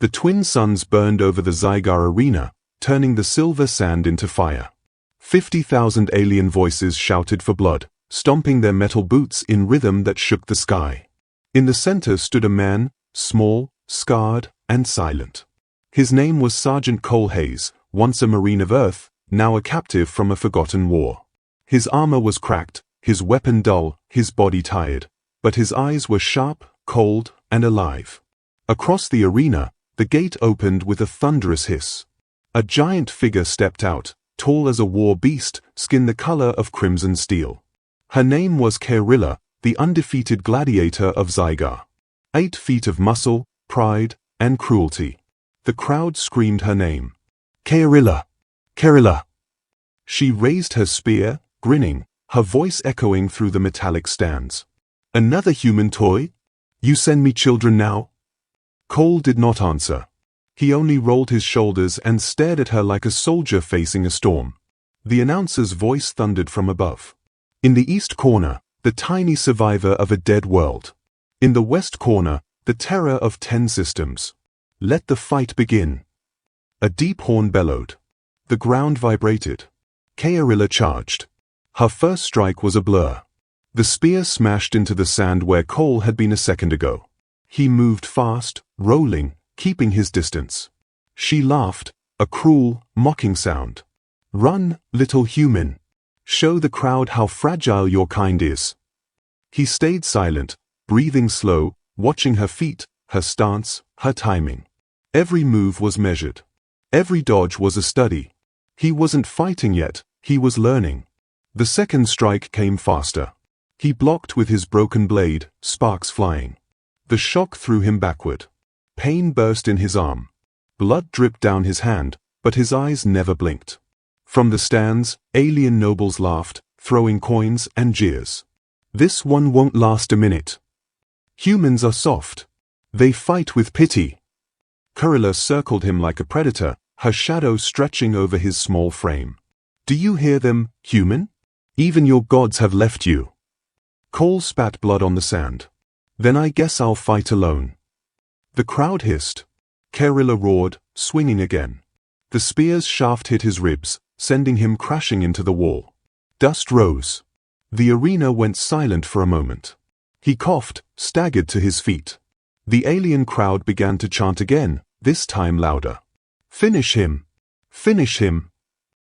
The twin suns burned over the Zygar arena, turning the silver sand into fire. 50,000 alien voices shouted for blood, stomping their metal boots in rhythm that shook the sky. In the center stood a man, small, scarred, and silent. His name was Sergeant Cole Hayes, once a Marine of Earth, now a captive from a forgotten war. His armor was cracked, his weapon dull, his body tired, but his eyes were sharp, cold, and alive. Across the arena, the gate opened with a thunderous hiss. A giant figure stepped out, tall as a war beast, skin the color of crimson steel. Her name was Kaerilla, the undefeated gladiator of Zygar. 8 feet of muscle, pride, and cruelty. The crowd screamed her name. Kaerilla! Kaerilla! She raised her spear, grinning, her voice echoing through the metallic stands. Another human toy? You send me children now? Cole did not answer. He only rolled his shoulders and stared at her like a soldier facing a storm. The announcer's voice thundered from above. In the east corner, the tiny survivor of a dead world. In the west corner, the terror of 10 systems. Let the fight begin. A deep horn bellowed. The ground vibrated. Kaerilla charged. Her first strike was a blur. The spear smashed into the sand where Cole had been a second ago. He moved fast, rolling, keeping his distance. She laughed, a cruel, mocking sound. Run, little human. Show the crowd how fragile your kind is. He stayed silent, breathing slow, watching her feet, her stance, her timing. Every move was measured. Every dodge was a study. He wasn't fighting yet, he was learning. The second strike came faster. He blocked with his broken blade, sparks flying. The shock threw him backward. Pain burst in his arm. Blood dripped down his hand, but his eyes never blinked. From the stands, alien nobles laughed, throwing coins and jeers. This one won't last a minute. Humans are soft. They fight with pity. Kaerilla circled him like a predator, her shadow stretching over his small frame. Do you hear them, human? Even your gods have left you. Cole spat blood on the sand. Then I guess I'll fight alone. The crowd hissed. Kaerilla roared, swinging again. The spear's shaft hit his ribs, sending him crashing into the wall. Dust rose. The arena went silent for a moment. He coughed, staggered to his feet. The alien crowd began to chant again, this time louder. Finish him! Finish him!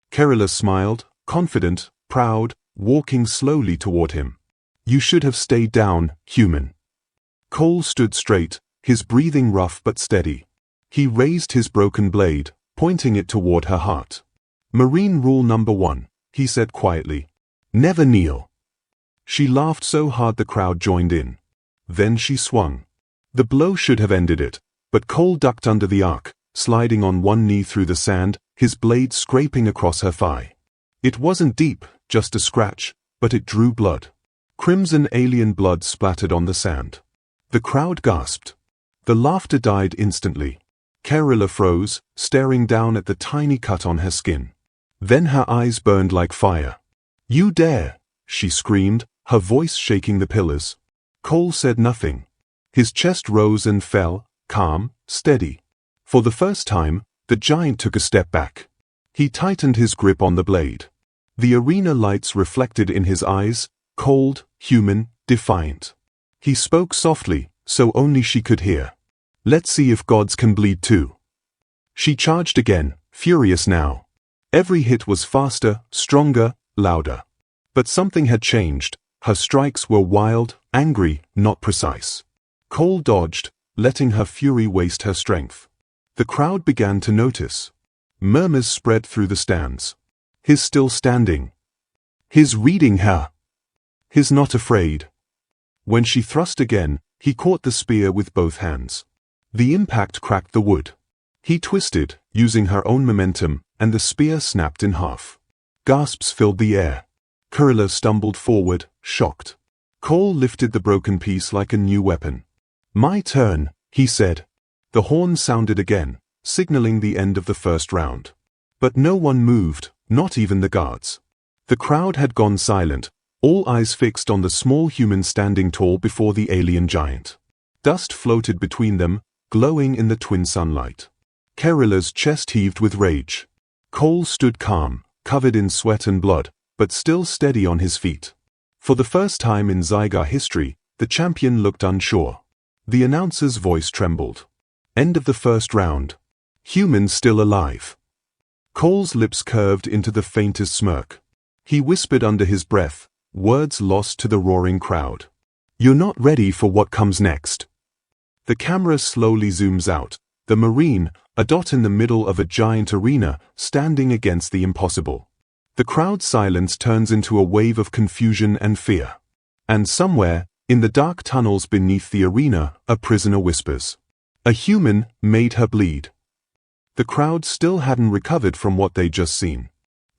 Kaerilla smiled, confident, proud, walking slowly toward him. You should have stayed down, human. Cole stood straight, his breathing rough but steady. He raised his broken blade, pointing it toward her heart. Marine rule number 1, he said quietly. Never kneel. She laughed so hard the crowd joined in. Then she swung. The blow should have ended it, but Cole ducked under the arc, sliding on one knee through the sand, his blade scraping across her thigh. It wasn't deep, just a scratch, but it drew blood. Crimson alien blood splattered on the sand. The crowd gasped. The laughter died instantly. Kaerilla froze, staring down at the tiny cut on her skin. Then her eyes burned like fire. You dare! She screamed, her voice shaking the pillars. Cole said nothing. His chest rose and fell, calm, steady. For the first time, the giant took a step back. He tightened his grip on the blade. The arena lights reflected in his eyes, cold, human, defiant. He spoke softly, so only she could hear. Let's see if gods can bleed too. She charged again, furious now. Every hit was faster, stronger, louder. But something had changed. Her strikes were wild, angry, not precise. Cole dodged, letting her fury waste her strength. The crowd began to notice. Murmurs spread through the stands. He's still standing. He's reading her. He's not afraid. When she thrust again, he caught the spear with both hands. The impact cracked the wood. He twisted, using her own momentum, and the spear snapped in half. Gasps filled the air. Kaerilla stumbled forward, shocked. Cole lifted the broken piece like a new weapon. My turn, he said. The horn sounded again, signaling the end of the first round. But no one moved, not even the guards. The crowd had gone silent, all eyes fixed on the small human standing tall before the alien giant. Dust floated between them, glowing in the twin sunlight. Kerilla's chest heaved with rage. Cole stood calm, covered in sweat and blood, but still steady on his feet. For the first time in Zygar history, the champion looked unsure. The announcer's voice trembled. End of the first round. Human still alive. Cole's lips curved into the faintest smirk. He whispered under his breath, words lost to the roaring crowd. You're not ready for what comes next. The camera slowly zooms out, the Marine, a dot in the middle of a giant arena, standing against the impossible. The crowd's silence turns into a wave of confusion and fear. And somewhere, in the dark tunnels beneath the arena, a prisoner whispers. A human made her bleed. The crowd still hadn't recovered from what they'd just seen.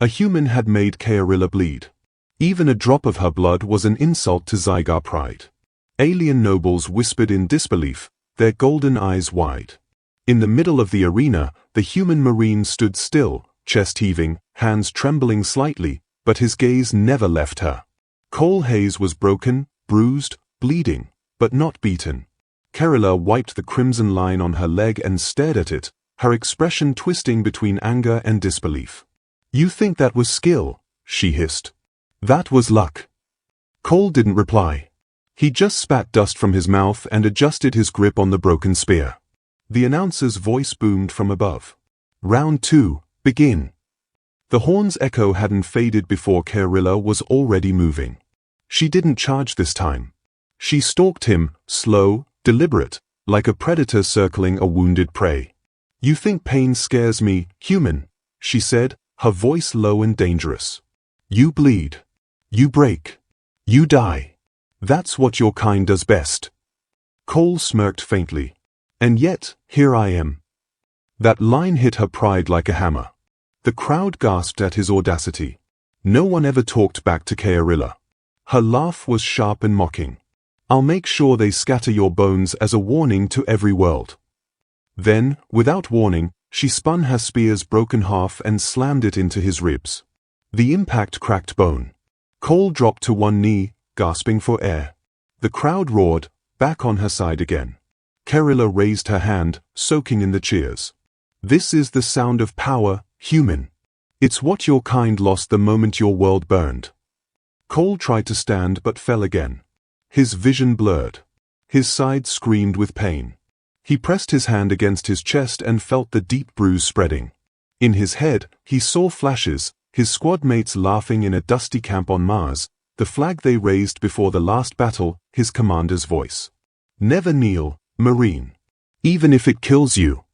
A human had made Kerilla bleed. Even a drop of her blood was an insult to Zygar pride. Alien nobles whispered in disbelief, their golden eyes wide. In the middle of the arena, the human Marine stood still, chest heaving, hands trembling slightly, but his gaze never left her. Cole Hayes was broken, bruised, bleeding, but not beaten. Kerilla wiped the crimson line on her leg and stared at it, her expression twisting between anger and disbelief. You think that was skill? She hissed. That was luck. Cole didn't reply. He just spat dust from his mouth and adjusted his grip on the broken spear. The announcer's voice boomed from above. Round 2, begin. The horn's echo hadn't faded before Kerilla was already moving. She didn't charge this time. She stalked him, slow, deliberate, like a predator circling a wounded prey. You think pain scares me, human, she said, her voice low and dangerous. You bleed. You break. You die. That's what your kind does best. Cole smirked faintly. And yet, here I am. That line hit her pride like a hammer. The crowd gasped at his audacity. No one ever talked back to Kerilla. Her laugh was sharp and mocking. I'll make sure they scatter your bones as a warning to every world. Then, without warning, she spun her spear's broken half and slammed it into his ribs. The impact cracked bone. Cole dropped to one knee, gasping for air. The crowd roared, back on her side again. Kerilla raised her hand, soaking in the cheers. This is the sound of power, human. It's what your kind lost the moment your world burned. Cole tried to stand but fell again. His vision blurred. His side screamed with pain. He pressed his hand against his chest and felt the deep bruise spreading. In his head, he saw flashes, his squad mates laughing in a dusty camp on Mars, the flag they raised before the last battle, his commander's voice. Never kneel, Marine. Even if it kills you.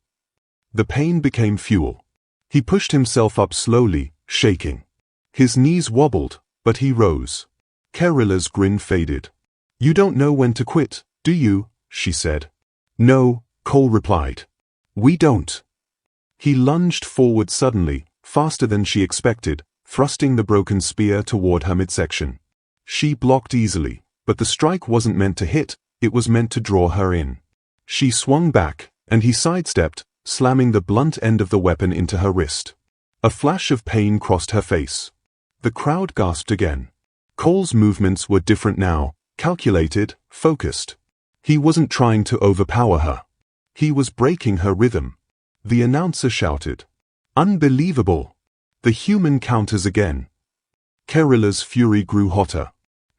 The pain became fuel. He pushed himself up slowly, shaking. His knees wobbled, but he rose. Kerilla's grin faded. You don't know when to quit, do you? She said. No, Cole replied. We don't. He lunged forward suddenly, faster than she expected, thrusting the broken spear toward her midsection. She blocked easily, but the strike wasn't meant to hit, it was meant to draw her in. She swung back, and he sidestepped, slamming the blunt end of the weapon into her wrist. A flash of pain crossed her face. The crowd gasped again. Cole's movements were different now, calculated, focused. He wasn't trying to overpower her. He was breaking her rhythm. The announcer shouted. Unbelievable! The human counters again. Kerilla's fury grew hotter.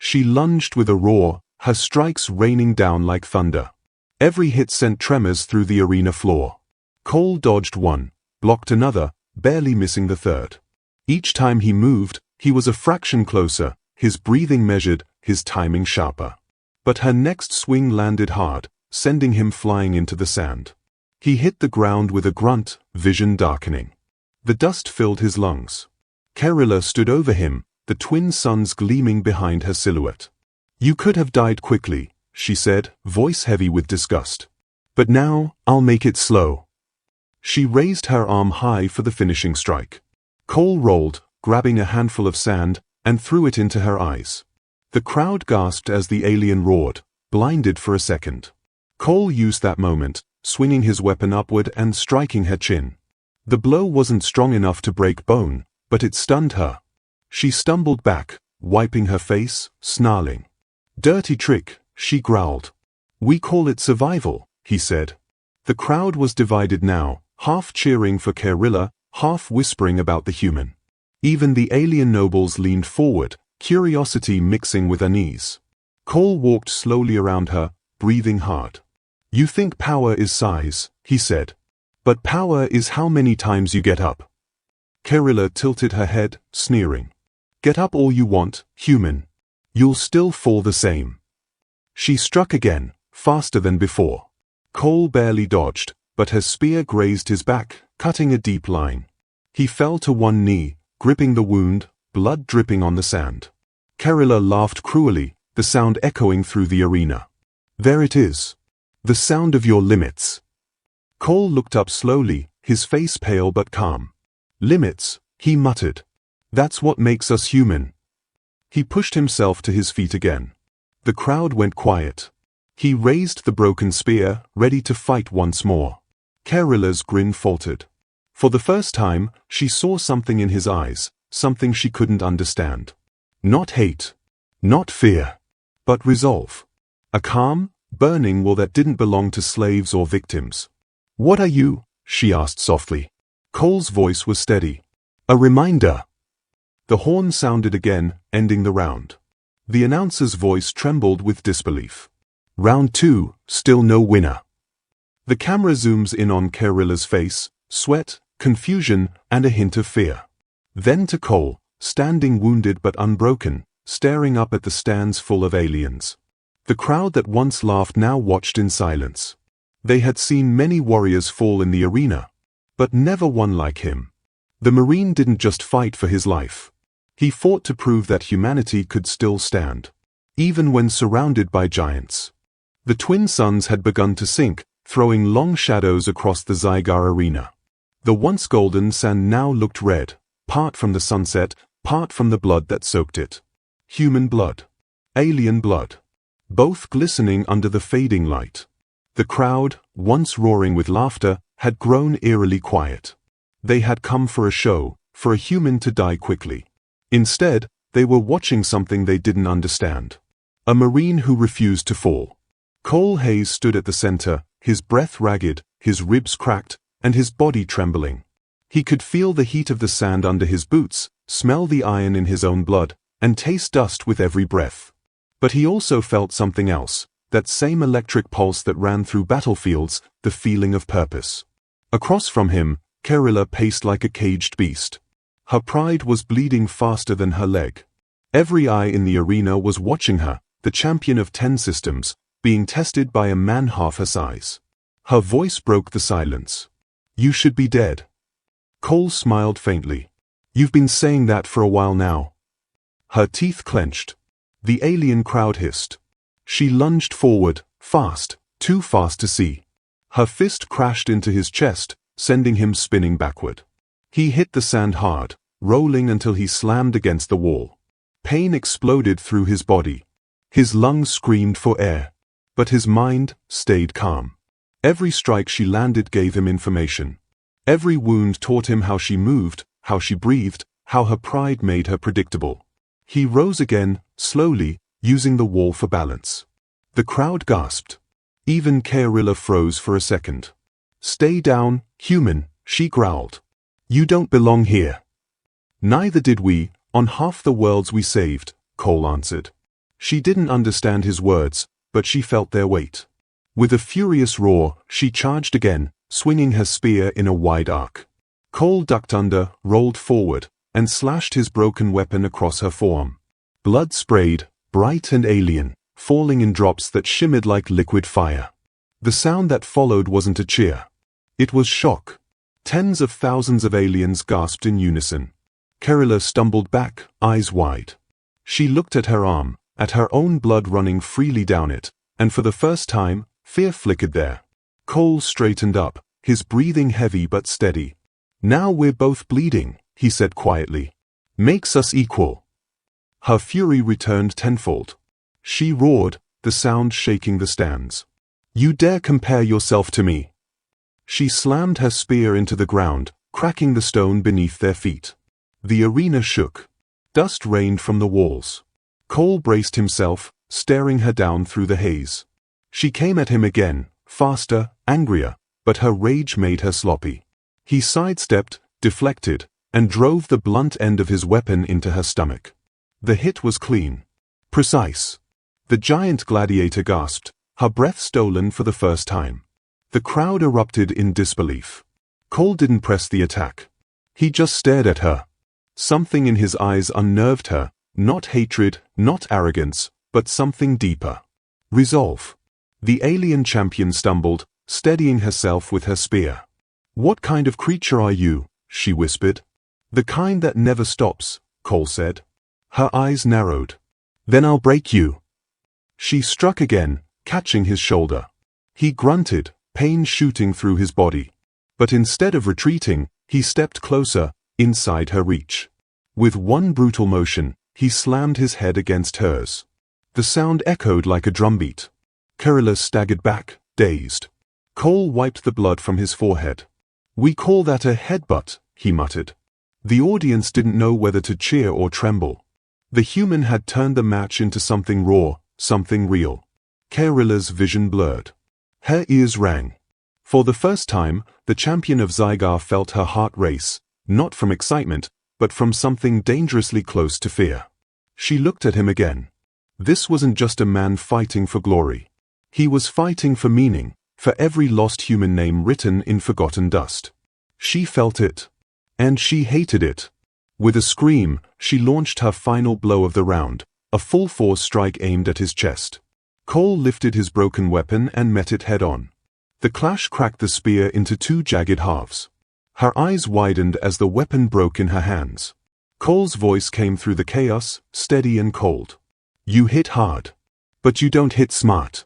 She lunged with a roar, her strikes raining down like thunder. Every hit sent tremors through the arena floor. Cole dodged one, blocked another, barely missing the third. Each time he moved, he was a fraction closer, his breathing measured, his timing sharper. But her next swing landed hard, sending him flying into the sand. He hit the ground with a grunt, vision darkening. The dust filled his lungs. Kerilla stood over him, the twin suns gleaming behind her silhouette. You could have died quickly, she said, voice heavy with disgust. But now, I'll make it slow. She raised her arm high for the finishing strike. Cole rolled, grabbing a handful of sand, and threw it into her eyes. The crowd gasped as the alien roared, blinded for a second. Cole used that moment, swinging his weapon upward and striking her chin. The blow wasn't strong enough to break bone, but it stunned her. She stumbled back, wiping her face, snarling. Dirty trick, she growled. We call it survival, he said. The crowd was divided now, half cheering for Kerilla, half whispering about the human. Even the alien nobles leaned forward, curiosity mixing with unease. Cole walked slowly around her, breathing hard. "You think power is size," he said. "But power is how many times you get up." Kerilla tilted her head, sneering. "Get up all you want, human. You'll still fall the same." She struck again, faster than before. Cole barely dodged, but her spear grazed his back, cutting a deep line. He fell to one knee, gripping the wound, blood dripping on the sand. Kerilla laughed cruelly, the sound echoing through the arena. "There it is. The sound of your limits." Cole looked up slowly, his face pale but calm. "Limits," he muttered. "That's what makes us human." He pushed himself to his feet again. The crowd went quiet. He raised the broken spear, ready to fight once more. Kerilla's grin faltered. For the first time, she saw something in his eyes, something she couldn't understand. Not hate. Not fear. But resolve. A calm, burning will that didn't belong to slaves or victims. "What are you?" she asked softly. Cole's voice was steady. "A reminder." The horn sounded again, ending the round. The announcer's voice trembled with disbelief. "Round 2, still no winner." The camera zooms in on Kerilla's face, sweat, confusion, and a hint of fear. Then to Cole, standing wounded but unbroken, staring up at the stands full of aliens. The crowd that once laughed now watched in silence. They had seen many warriors fall in the arena, but never one like him. The Marine didn't just fight for his life. He fought to prove that humanity could still stand, even when surrounded by giants. The twin suns had begun to sink, throwing long shadows across the Zygar arena. The once golden sand now looked red, part from the sunset, part from the blood that soaked it. Human blood. Alien blood. Both glistening under the fading light. The crowd, once roaring with laughter, had grown eerily quiet. They had come for a show, for a human to die quickly. Instead, they were watching something they didn't understand. A Marine who refused to fall. Cole Hayes stood at the center, his breath ragged, his ribs cracked, and his body trembling. He could feel the heat of the sand under his boots, smell the iron in his own blood, and taste dust with every breath. But he also felt something else, that same electric pulse that ran through battlefields, the feeling of purpose. Across from him, Kerilla paced like a caged beast. Her pride was bleeding faster than her leg. Every eye in the arena was watching her, the champion of 10 systems, being tested by a man half her size. Her voice broke the silence. "You should be dead." Cole smiled faintly. "You've been saying that for a while now." Her teeth clenched. The alien crowd hissed. She lunged forward, fast, too fast to see. Her fist crashed into his chest, sending him spinning backward. He hit the sand hard, rolling until he slammed against the wall. Pain exploded through his body. His lungs screamed for air. But his mind stayed calm. Every strike she landed gave him information. Every wound taught him how she moved, how she breathed, how her pride made her predictable. He rose again, slowly, using the wall for balance. The crowd gasped. Even Kerilla froze for a second. "Stay down, human," she growled. "You don't belong here." "Neither did we, on half the worlds we saved," Cole answered. She didn't understand his words, but she felt their weight. With a furious roar, she charged again, swinging her spear in a wide arc. Cole ducked under, rolled forward, and slashed his broken weapon across her forearm. Blood sprayed, bright and alien, falling in drops that shimmered like liquid fire. The sound that followed wasn't a cheer. It was shock. Tens of thousands of aliens gasped in unison. Kerilla stumbled back, eyes wide. She looked at her arm, at her own blood running freely down it, and for the first time, fear flickered there. Cole straightened up, his breathing heavy but steady. "Now we're both bleeding," he said quietly. "Makes us equal." Her fury returned tenfold. She roared, the sound shaking the stands. "You dare compare yourself to me?" She slammed her spear into the ground, cracking the stone beneath their feet. The arena shook. Dust rained from the walls. Cole braced himself, staring her down through the haze. She came at him again, faster, angrier, but her rage made her sloppy. He sidestepped, deflected, and drove the blunt end of his weapon into her stomach. The hit was clean. Precise. The giant gladiator gasped, her breath stolen for the first time. The crowd erupted in disbelief. Cole didn't press the attack. He just stared at her. Something in his eyes unnerved her, not hatred, not arrogance, but something deeper. Resolve. The alien champion stumbled, steadying herself with her spear. "What kind of creature are you?" she whispered. "The kind that never stops," Cole said. Her eyes narrowed. "Then I'll break you." She struck again, catching his shoulder. He grunted, pain shooting through his body. But instead of retreating, he stepped closer, inside her reach. With one brutal motion, he slammed his head against hers. The sound echoed like a drumbeat. Kerala staggered back, dazed. Cole wiped the blood from his forehead. "We call that a headbutt," he muttered. The audience didn't know whether to cheer or tremble. The human had turned the match into something raw, something real. Kerilla's vision blurred. Her ears rang. For the first time, the champion of Zygar felt her heart race, not from excitement, but from something dangerously close to fear. She looked at him again. This wasn't just a man fighting for glory. He was fighting for meaning, for every lost human name written in forgotten dust. She felt it. And she hated it. With a scream, she launched her final blow of the round, a full-force strike aimed at his chest. Cole lifted his broken weapon and met it head-on. The clash cracked the spear into two jagged halves. Her eyes widened as the weapon broke in her hands. Cole's voice came through the chaos, steady and cold. "You hit hard. But you don't hit smart."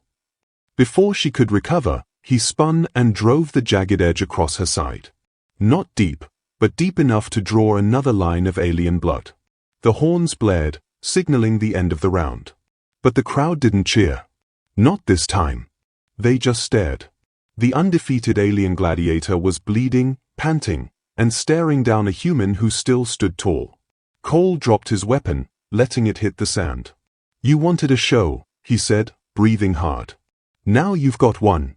Before she could recover, he spun and drove the jagged edge across her side. Not deep, but deep enough to draw another line of alien blood. The horns blared, signaling the end of the round. But the crowd didn't cheer. Not this time. They just stared. The undefeated alien gladiator was bleeding, panting, and staring down a human who still stood tall. Cole dropped his weapon, letting it hit the sand. "You wanted a show," he said, breathing hard. "Now you've got one."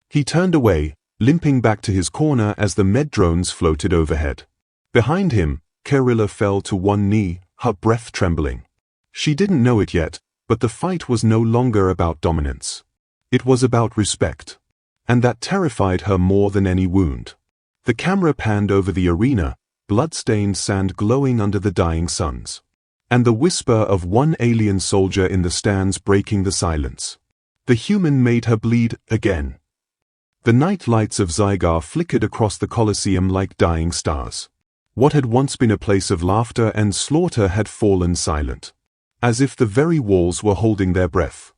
He turned away, limping back to his corner as the med drones floated overhead. Behind him, Kerala fell to one knee, her breath trembling. She didn't know it yet, but the fight was no longer about dominance. It was about respect. And that terrified her more than any wound. The camera panned over the arena, blood-stained sand glowing under the dying suns. And the whisper of one alien soldier in the stands breaking the silence. The human made her bleed again. The night lights of Zygar flickered across the Colosseum like dying stars. What had once been a place of laughter and slaughter had fallen silent. As if the very walls were holding their breath.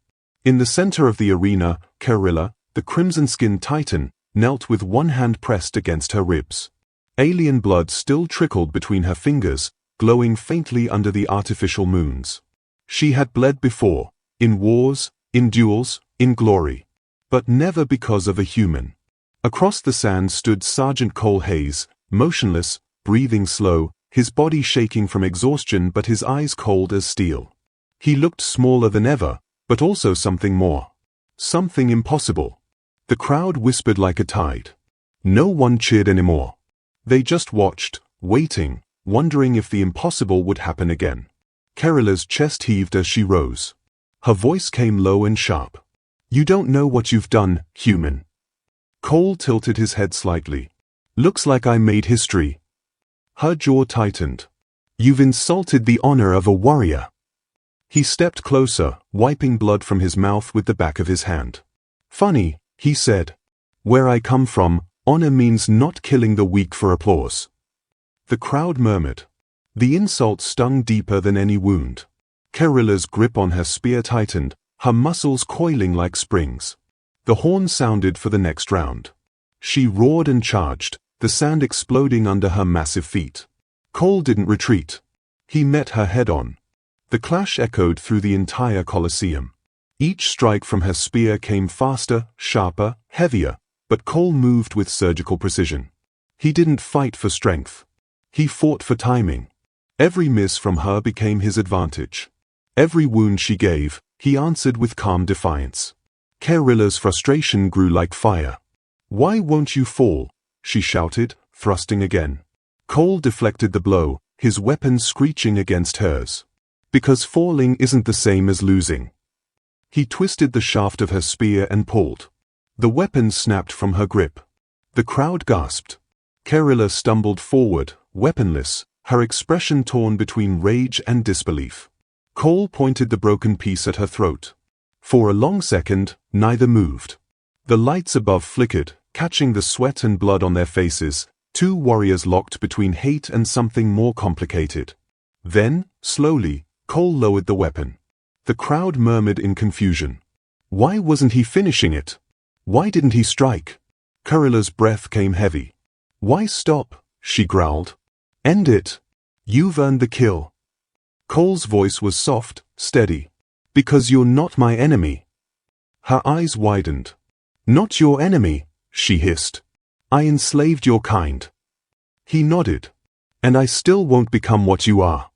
In the center of the arena, Kerala, the crimson-skinned titan, knelt with one hand pressed against her ribs. Alien blood still trickled between her fingers, glowing faintly under the artificial moons. She had bled before, in wars, in duels, in glory. But never because of a human. Across the sand stood Sergeant Cole Hayes, motionless, breathing slow, his body shaking from exhaustion but his eyes cold as steel. He looked smaller than ever, but also something more. Something impossible. The crowd whispered like a tide. No one cheered anymore. They just watched, waiting, wondering if the impossible would happen again. Kerala's chest heaved as she rose. Her voice came low and sharp. "You don't know what you've done, human." Cole tilted his head slightly. "Looks like I made history." Her jaw tightened. "You've insulted the honor of a warrior." He stepped closer, wiping blood from his mouth with the back of his hand. "Funny," he said. "Where I come from, honor means not killing the weak for applause." The crowd murmured. The insult stung deeper than any wound. Kerala's grip on her spear tightened, her muscles coiling like springs. The horn sounded for the next round. She roared and charged, the sand exploding under her massive feet. Cole didn't retreat. He met her head-on. The clash echoed through the entire Colosseum. Each strike from her spear came faster, sharper, heavier, but Cole moved with surgical precision. He didn't fight for strength. He fought for timing. Every miss from her became his advantage. Every wound she gave, he answered with calm defiance. Kerilla's frustration grew like fire. "Why won't you fall?" she shouted, thrusting again. Cole deflected the blow, his weapon screeching against hers. "Because falling isn't the same as losing." He twisted the shaft of her spear and pulled. The weapon snapped from her grip. The crowd gasped. Kerala stumbled forward, weaponless, her expression torn between rage and disbelief. Cole pointed the broken piece at her throat. For a long second, neither moved. The lights above flickered, catching the sweat and blood on their faces, two warriors locked between hate and something more complicated. Then, slowly, Cole lowered the weapon. The crowd murmured in confusion. Why wasn't he finishing it? Why didn't he strike? Kerala's breath came heavy. "Why stop?" she growled. "End it. You've earned the kill." Cole's voice was soft, steady. "Because you're not my enemy." Her eyes widened. "Not your enemy," she hissed. "I enslaved your kind." He nodded. "And I still won't become what you are."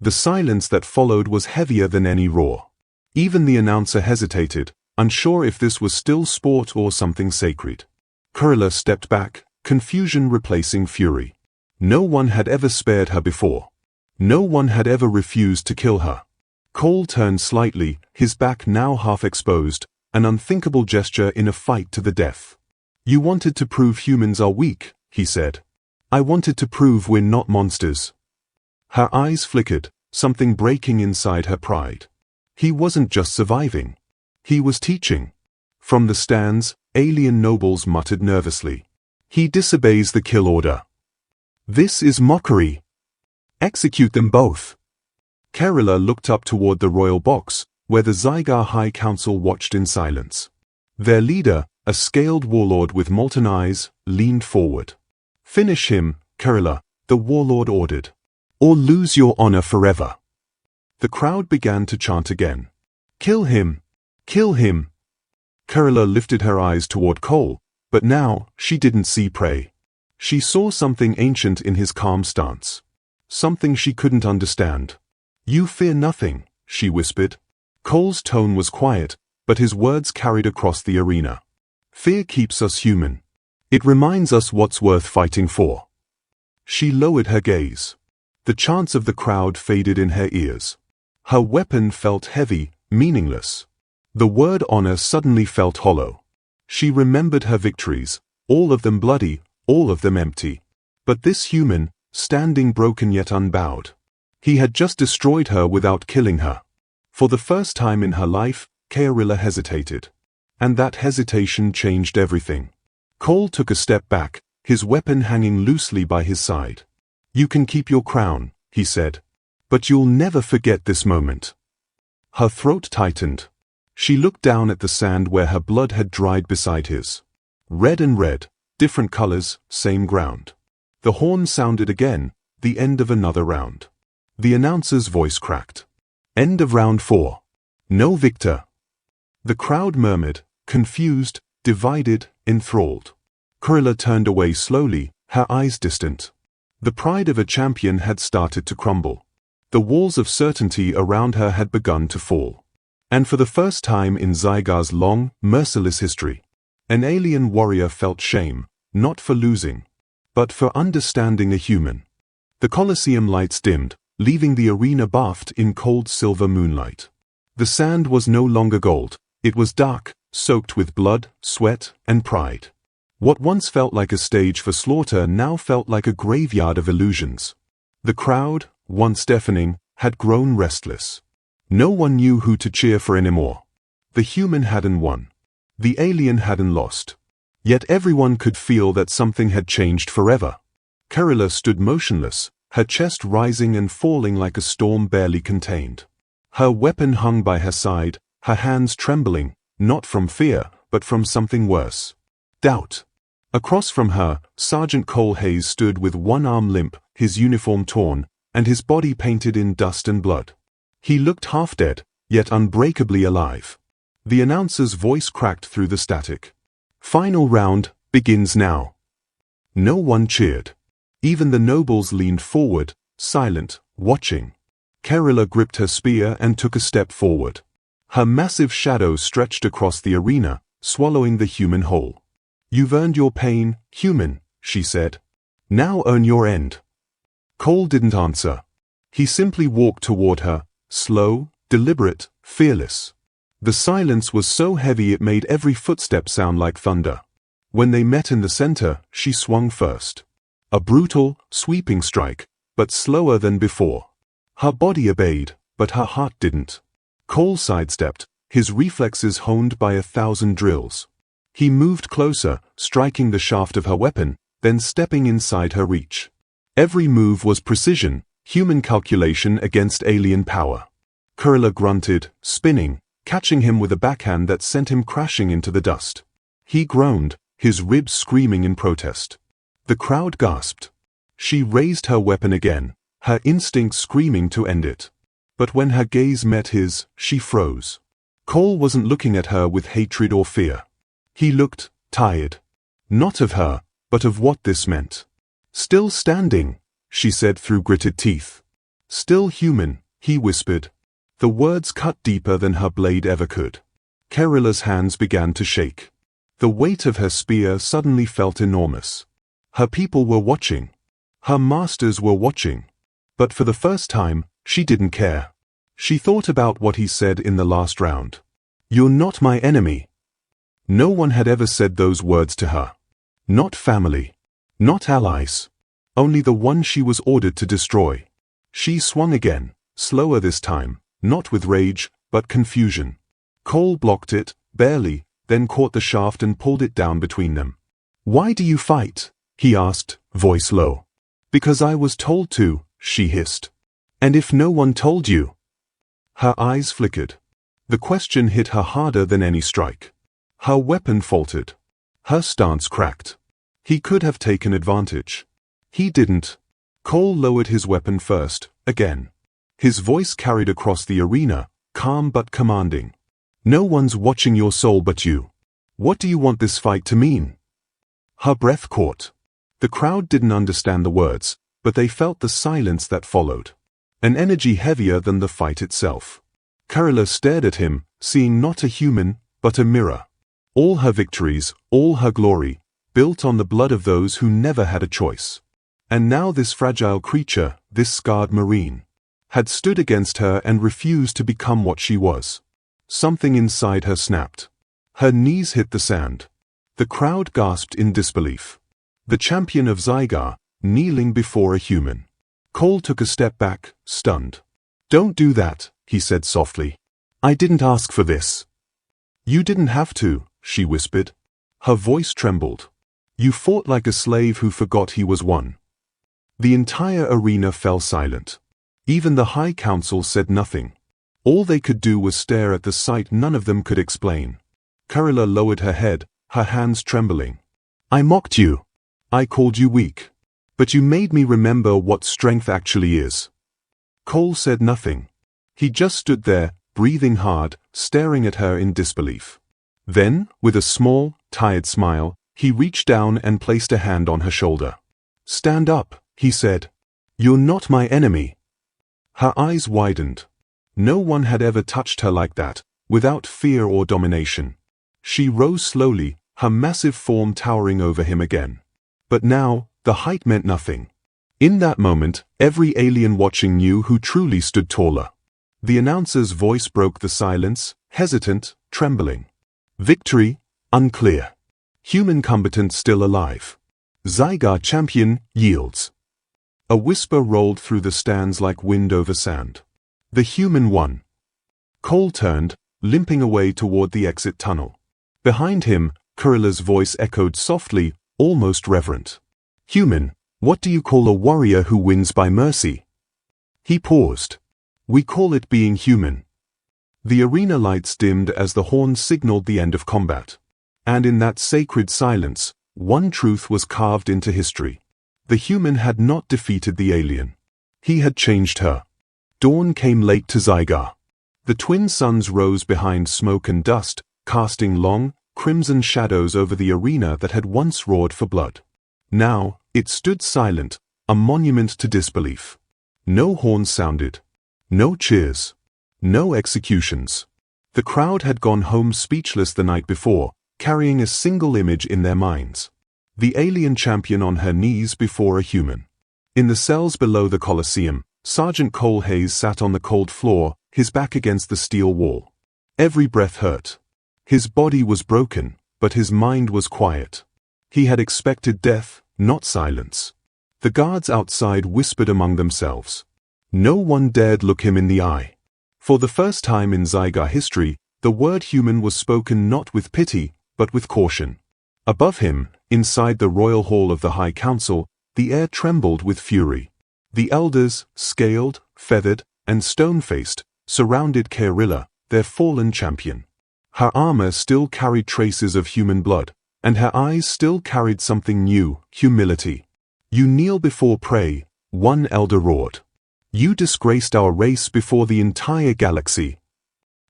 The silence that followed was heavier than any roar. Even the announcer hesitated, unsure if this was still sport or something sacred. Kerala stepped back, confusion replacing fury. No one had ever spared her before. No one had ever refused to kill her. Cole turned slightly, his back now half exposed, an unthinkable gesture in a fight to the death. "You wanted to prove humans are weak," he said. "I wanted to prove we're not monsters." Her eyes flickered, something breaking inside her pride. He wasn't just surviving. He was teaching. From the stands, alien nobles muttered nervously. "He disobeys the kill order. This is mockery. Execute them both." Kerala looked up toward the royal box, where the Zygar High Council watched in silence. Their leader, a scaled warlord with molten eyes, leaned forward. "Finish him, Kerala," the warlord ordered. "Or lose your honor forever." The crowd began to chant again. "Kill him! Kill him!" Kerala lifted her eyes toward Cole, but now she didn't see prey. She saw something ancient in his calm stance. Something she couldn't understand. "You fear nothing," she whispered. Cole's tone was quiet, but his words carried across the arena. "Fear keeps us human. It reminds us what's worth fighting for." She lowered her gaze. The chants of the crowd faded in her ears. Her weapon felt heavy, meaningless. The word honor suddenly felt hollow. She remembered her victories, all of them bloody, all of them empty. But this human, standing broken yet unbowed. He had just destroyed her without killing her. For the first time in her life, Kerala hesitated. And that hesitation changed everything. Cole took a step back, his weapon hanging loosely by his side. "You can keep your crown," he said. "But you'll never forget this moment." Her throat tightened. She looked down at the sand where her blood had dried beside his. Red and red, different colors, same ground. The horn sounded again, the end of another round. The announcer's voice cracked. "End of round 4. No victor." The crowd murmured, confused, divided, enthralled. Kerala turned away slowly, her eyes distant. The pride of a champion had started to crumble. The walls of certainty around her had begun to fall. And for the first time in Zygar's long, merciless history, an alien warrior felt shame, not for losing, but for understanding a human. The Colosseum lights dimmed, leaving the arena bathed in cold silver moonlight. The sand was no longer gold, it was dark, soaked with blood, sweat, and pride. What once felt like a stage for slaughter now felt like a graveyard of illusions. The crowd, once deafening, had grown restless. No one knew who to cheer for anymore. The human hadn't won. The alien hadn't lost. Yet everyone could feel that something had changed forever. Kerala stood motionless, her chest rising and falling like a storm barely contained. Her weapon hung by her side, her hands trembling, not from fear, but from something worse. Doubt. Across from her, Sergeant Cole Hayes stood with one arm limp, his uniform torn, and his body painted in dust and blood. He looked half dead, yet unbreakably alive. The announcer's voice cracked through the static. "Final round, begins now." No one cheered. Even the nobles leaned forward, silent, watching. Kerala gripped her spear and took a step forward. Her massive shadow stretched across the arena, swallowing the human whole. You've earned your pain, human, she said. Now earn your end. Cole didn't answer. He simply walked toward her, slow, deliberate, fearless. The silence was so heavy it made every footstep sound like thunder. When they met in the center, she swung first. A brutal, sweeping strike, but slower than before. Her body obeyed, but her heart didn't. Cole sidestepped, his reflexes honed by 1,000 drills. He moved closer, striking the shaft of her weapon, then stepping inside her reach. Every move was precision, human calculation against alien power. Kurila grunted, spinning, catching him with a backhand that sent him crashing into the dust. He groaned, his ribs screaming in protest. The crowd gasped. She raised her weapon again, her instinct screaming to end it. But when her gaze met his, she froze. Cole wasn't looking at her with hatred or fear. He looked tired. Not of her, but of what this meant. Still standing, she said through gritted teeth. Still human, he whispered. The words cut deeper than her blade ever could. Kurila's hands began to shake. The weight of her spear suddenly felt enormous. Her people were watching. Her masters were watching. But for the first time, she didn't care. She thought about what he said in the last round. You're not my enemy. No one had ever said those words to her. Not family. Not allies. Only the one she was ordered to destroy. She swung again, slower this time, not with rage, but confusion. Cole blocked it, barely, then caught the shaft and pulled it down between them. Why do you fight? He asked, voice low. Because I was told to, she hissed. And if no one told you? Her eyes flickered. The question hit her harder than any strike. Her weapon faltered. Her stance cracked. He could have taken advantage. He didn't. Cole lowered his weapon first, again. His voice carried across the arena, calm but commanding. No one's watching your soul but you. What do you want this fight to mean? Her breath caught. The crowd didn't understand the words, but they felt the silence that followed. An energy heavier than the fight itself. Kurila stared at him, seeing not a human, but a mirror. All her victories, all her glory, built on the blood of those who never had a choice. And now this fragile creature, this scarred marine, had stood against her and refused to become what she was. Something inside her snapped. Her knees hit the sand. The crowd gasped in disbelief. The champion of Zygar, kneeling before a human. Cole took a step back, stunned. Don't do that, he said softly. I didn't ask for this. You didn't have to, she whispered. Her voice trembled. You fought like a slave who forgot he was one. The entire arena fell silent. Even the High Council said nothing. All they could do was stare at the sight none of them could explain. Kurila lowered her head, her hands trembling. I mocked you. I called you weak. But you made me remember what strength actually is. Cole said nothing. He just stood there, breathing hard, staring at her in disbelief. Then, with a small, tired smile, he reached down and placed a hand on her shoulder. Stand up, he said. You're not my enemy. Her eyes widened. No one had ever touched her like that, without fear or domination. She rose slowly, her massive form towering over him again. But now, the height meant nothing. In that moment, every alien watching knew who truly stood taller. The announcer's voice broke the silence, hesitant, trembling. Victory, unclear. Human combatant still alive. Zygar champion, yields. A whisper rolled through the stands like wind over sand. The human won. Cole turned, limping away toward the exit tunnel. Behind him, Kurila's voice echoed softly, almost reverent. Human, what do you call a warrior who wins by mercy? He paused. We call it being human. The arena lights dimmed as the horn signaled the end of combat. And in that sacred silence, one truth was carved into history. The human had not defeated the alien. He had changed her. Dawn came late to Zygar. The twin suns rose behind smoke and dust, casting long, crimson shadows over the arena that had once roared for blood. Now, it stood silent, a monument to disbelief. No horns sounded. No cheers. No executions. The crowd had gone home speechless the night before, carrying a single image in their minds. The alien champion on her knees before a human. In the cells below the Colosseum, Sergeant Cole Hayes sat on the cold floor, his back against the steel wall. Every breath hurt. His body was broken, but his mind was quiet. He had expected death, not silence. The guards outside whispered among themselves. No one dared look him in the eye. For the first time in Zygar history, the word human was spoken not with pity, but with caution. Above him, inside the royal hall of the High Council, the air trembled with fury. The elders, scaled, feathered, and stone-faced, surrounded Kaerilla, their fallen champion. Her armor still carried traces of human blood, and her eyes still carried something new, humility. "You kneel before prey," one elder roared. "You disgraced our race before the entire galaxy."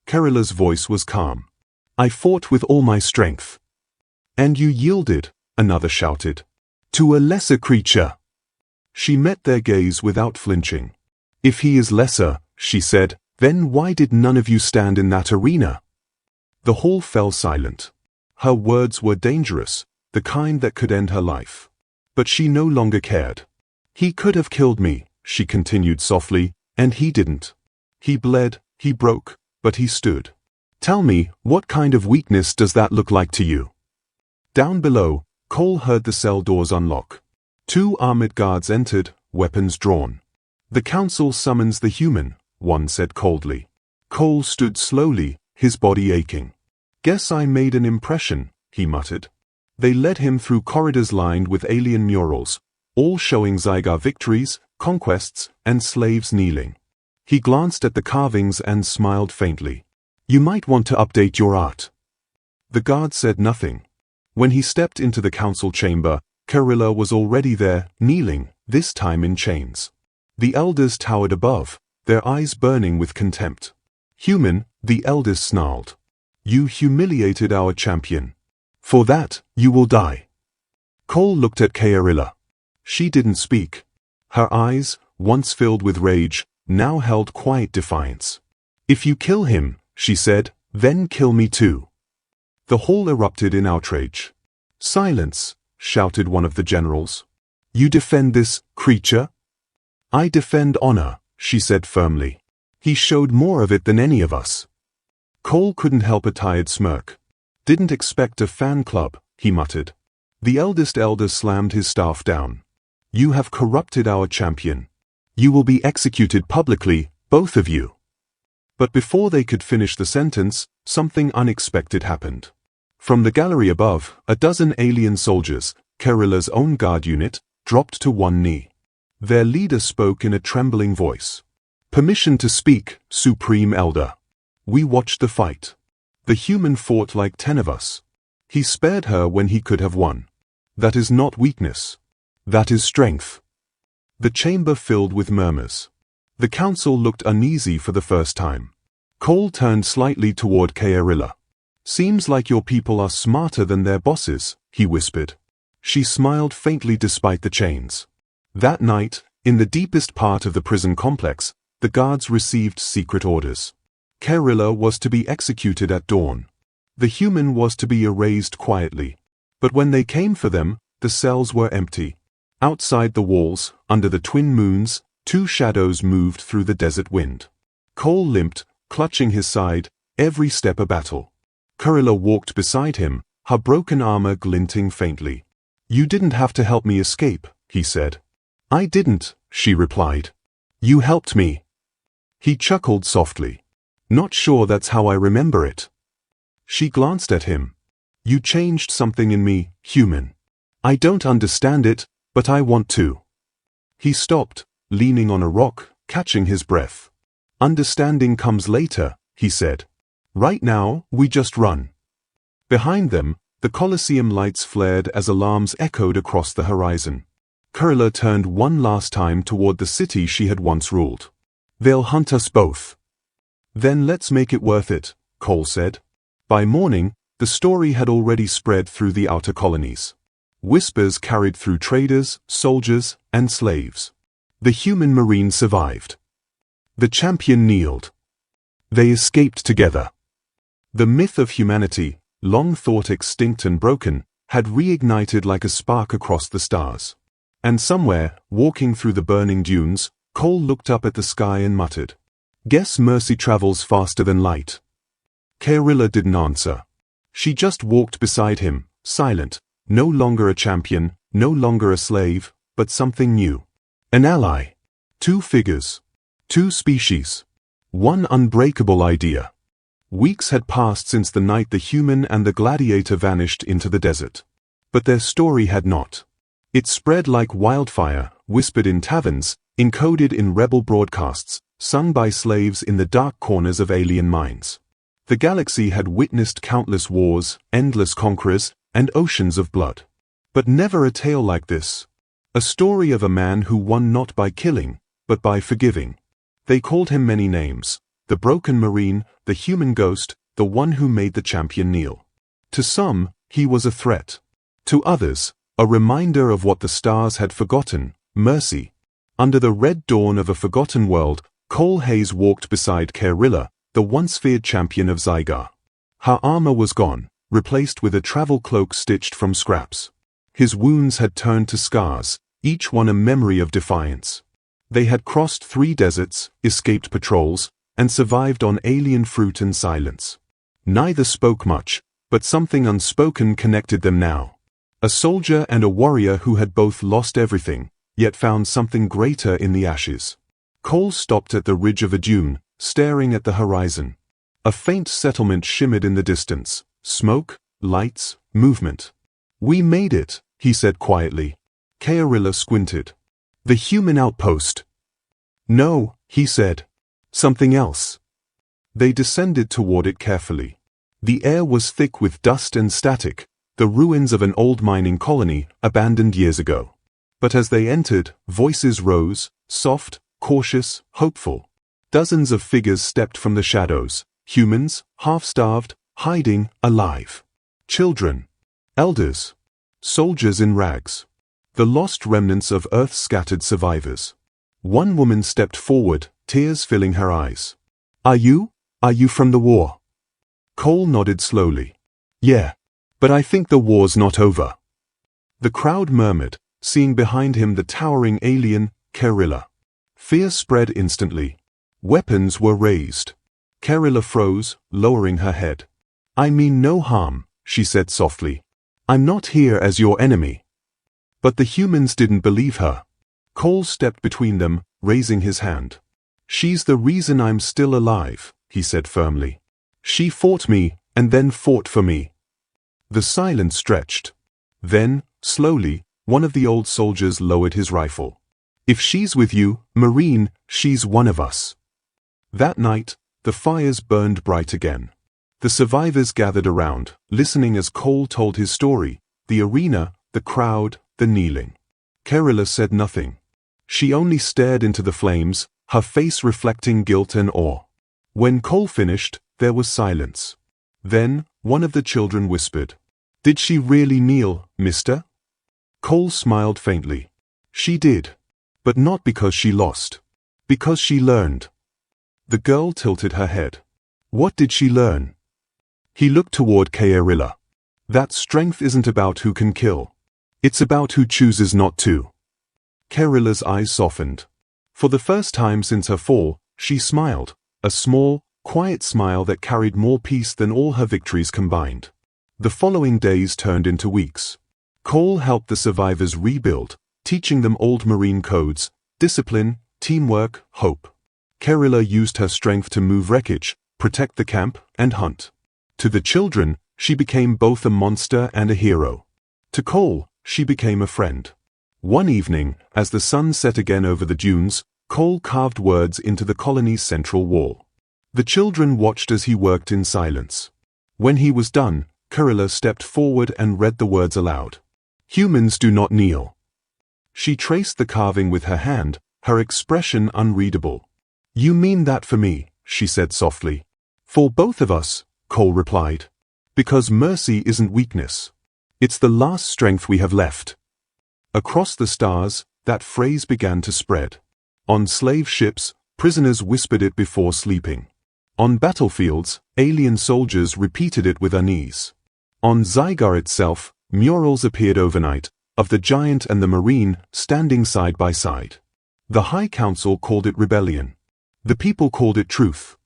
Kaerilla's voice was calm. "I fought with all my strength." "And you yielded," another shouted, "to a lesser creature." She met their gaze without flinching. "If he is lesser," she said, "then why did none of you stand in that arena?" The hall fell silent. Her words were dangerous, the kind that could end her life. But she no longer cared. "He could have killed me," she continued softly, "and he didn't. He bled, he broke, but he stood. Tell me, what kind of weakness does that look like to you?" Down below, Cole heard the cell doors unlock. 2 armored guards entered, weapons drawn. "The council summons the human," one said coldly. Cole stood slowly, his body aching. "Guess I made an impression," he muttered. They led him through corridors lined with alien murals, all showing Zygar victories, conquests, and slaves kneeling. He glanced at the carvings and smiled faintly. "You might want to update your art." The guard said nothing. When he stepped into the council chamber, Kaerilla was already there, kneeling, this time in chains. The elders towered above, their eyes burning with contempt. "Human," the elders snarled. "You humiliated our champion. For that, you will die." Cole looked at Kaerilla. She didn't speak. Her eyes, once filled with rage, now held quiet defiance. "If you kill him," she said, "then kill me too." The hall erupted in outrage. "Silence," shouted one of the generals. "You defend this creature?" "I defend honor," she said firmly. "He showed more of it than any of us." Cole couldn't help a tired smirk. "Didn't expect a fan club," he muttered. The eldest elder slammed his staff down. "You have corrupted our champion. You will be executed publicly, both of you." But before they could finish the sentence, something unexpected happened. From the gallery above, a dozen alien soldiers, Kaerilla's own guard unit, dropped to one knee. Their leader spoke in a trembling voice. "Permission to speak, Supreme Elder. We watched the fight. The human fought like 10 of us. He spared her when he could have won. That is not weakness. That is strength." The chamber filled with murmurs. The council looked uneasy for the first time. Cole turned slightly toward Kaerilla. "Seems like your people are smarter than their bosses," he whispered. She smiled faintly despite the chains. That night, in the deepest part of the prison complex, the guards received secret orders. Kaerilla was to be executed at dawn. The human was to be erased quietly. But when they came for them, the cells were empty. Outside the walls, under the twin moons, 2 shadows moved through the desert wind. Cole limped, clutching his side, every step a battle. Kaerilla walked beside him, her broken armor glinting faintly. "You didn't have to help me escape," he said. "I didn't," she replied. "You helped me." He chuckled softly. "Not sure that's how I remember it." She glanced at him. "You changed something in me, human. I don't understand it, but I want to." He stopped, leaning on a rock, catching his breath. "Understanding comes later," he said. "Right now, we just run." Behind them, the Colosseum lights flared as alarms echoed across the horizon. Kaerilla turned one last time toward the city she had once ruled. "They'll hunt us both." "Then let's make it worth it," Cole said. By morning, the story had already spread through the outer colonies. Whispers carried through traders, soldiers, and slaves. The human marine survived. The champion kneeled. They escaped together. The myth of humanity, long thought extinct and broken, had reignited like a spark across the stars. And somewhere, walking through the burning dunes, Cole looked up at the sky and muttered, "Guess mercy travels faster than light." Kaerilla didn't answer. She just walked beside him, silent, no longer a champion, no longer a slave, but something new. An ally. Two figures. Two species. One unbreakable idea. Weeks had passed since the night the human and the gladiator vanished into the desert. But their story had not. It spread like wildfire, whispered in taverns, encoded in rebel broadcasts, sung by slaves in the dark corners of alien minds. The galaxy had witnessed countless wars, endless conquerors, and oceans of blood. But never a tale like this. A story of a man who won not by killing, but by forgiving. They called him many names: the broken marine, the human ghost, the one who made the champion kneel. To some, he was a threat. To others, a reminder of what the stars had forgotten: mercy. Under the red dawn of a forgotten world, Cole Hayes walked beside Kaerilla, the once feared champion of Zygar. Her armor was gone, replaced with a travel cloak stitched from scraps. His wounds had turned to scars, each one a memory of defiance. They had crossed 3 deserts, escaped patrols, and survived on alien fruit and silence. Neither spoke much, but something unspoken connected them now. A soldier and a warrior who had both lost everything, yet found something greater in the ashes. Cole stopped at the ridge of a dune, staring at the horizon. A faint settlement shimmered in the distance: smoke, lights, movement. "We made it," he said quietly. Kaerilla squinted. "The human outpost." "No," he said. "Something else." They descended toward it carefully. The air was thick with dust and static, the ruins of an old mining colony, abandoned years ago. But as they entered, voices rose, soft, cautious, hopeful. Dozens of figures stepped from the shadows: humans, half-starved, hiding, alive. Children. Elders. Soldiers in rags. The lost remnants of Earth's scattered survivors. One woman stepped forward, tears filling her eyes. Are you from the war?" Cole nodded slowly. "Yeah. But I think the war's not over." The crowd murmured, seeing behind him the towering alien, Kaerilla. Fear spread instantly. Weapons were raised. Kaerilla froze, lowering her head. "I mean no harm," she said softly. "I'm not here as your enemy." But the humans didn't believe her. Cole stepped between them, raising his hand. "She's the reason I'm still alive," he said firmly. "She fought me, and then fought for me." The silence stretched. Then, slowly, one of the old soldiers lowered his rifle. "If she's with you, Marine, she's one of us." That night, the fires burned bright again. The survivors gathered around, listening as Cole told his story: the arena, the crowd, the kneeling. Kaerilla said nothing. She only stared into the flames, her face reflecting guilt and awe. When Cole finished, there was silence. Then, one of the children whispered, "Did she really kneel, mister?" Cole smiled faintly. "She did. But not because she lost. Because she learned." The girl tilted her head. "What did she learn?" He looked toward Kaerilla. "That strength isn't about who can kill. It's about who chooses not to." Kaerilla's eyes softened. For the first time since her fall, she smiled, a small, quiet smile that carried more peace than all her victories combined. The following days turned into weeks. Cole helped the survivors rebuild, teaching them old marine codes: discipline, teamwork, hope. Kaerilla used her strength to move wreckage, protect the camp, and hunt. To the children, she became both a monster and a hero. To Cole, she became a friend. One evening, as the sun set again over the dunes, Cole carved words into the colony's central wall. The children watched as he worked in silence. When he was done, Kaerilla stepped forward and read the words aloud. "Humans do not kneel." She traced the carving with her hand, her expression unreadable. "You mean that for me," she said softly. "For both of us," Cole replied. "Because mercy isn't weakness. It's the last strength we have left." Across the stars, that phrase began to spread. On slave ships, prisoners whispered it before sleeping. On battlefields, alien soldiers repeated it with unease. On Zygar itself, murals appeared overnight, of the giant and the marine, standing side by side. The High Council called it rebellion. The people called it truth.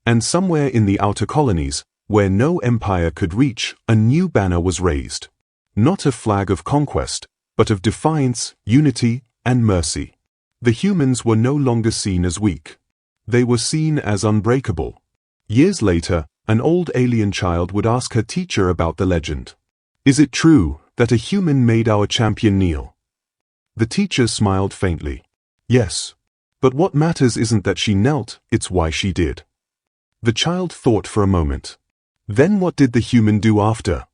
And somewhere in the outer colonies, where no empire could reach, a new banner was raised. Not a flag of conquest, but of defiance, unity, and mercy. The humans were no longer seen as weak. They were seen as unbreakable. Years later, an old alien child would ask her teacher about the legend. Is it true that a human made our champion kneel? The teacher smiled faintly. Yes. But what matters isn't that she knelt, it's why she did. The child thought for a moment. Then what did the human do after?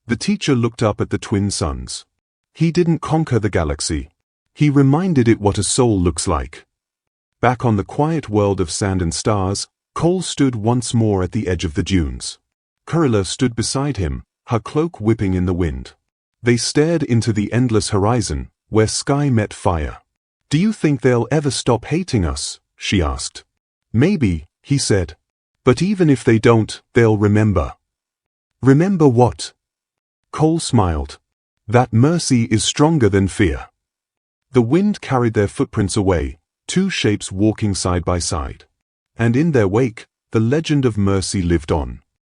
The teacher looked up at the twin suns. He didn't conquer the galaxy. He reminded it what a soul looks like. Back on the quiet world of sand and stars, Cole stood once more at the edge of the dunes. Kurila stood beside him, her cloak whipping in the wind. They stared into the endless horizon, where sky met fire. Do you think they'll ever stop hating us? She asked. Maybe, he said. But even if they don't, they'll remember. Remember what? Cole smiled. That mercy is stronger than fear. The wind carried their footprints away, two shapes walking side by side. And in their wake, the legend of mercy lived on.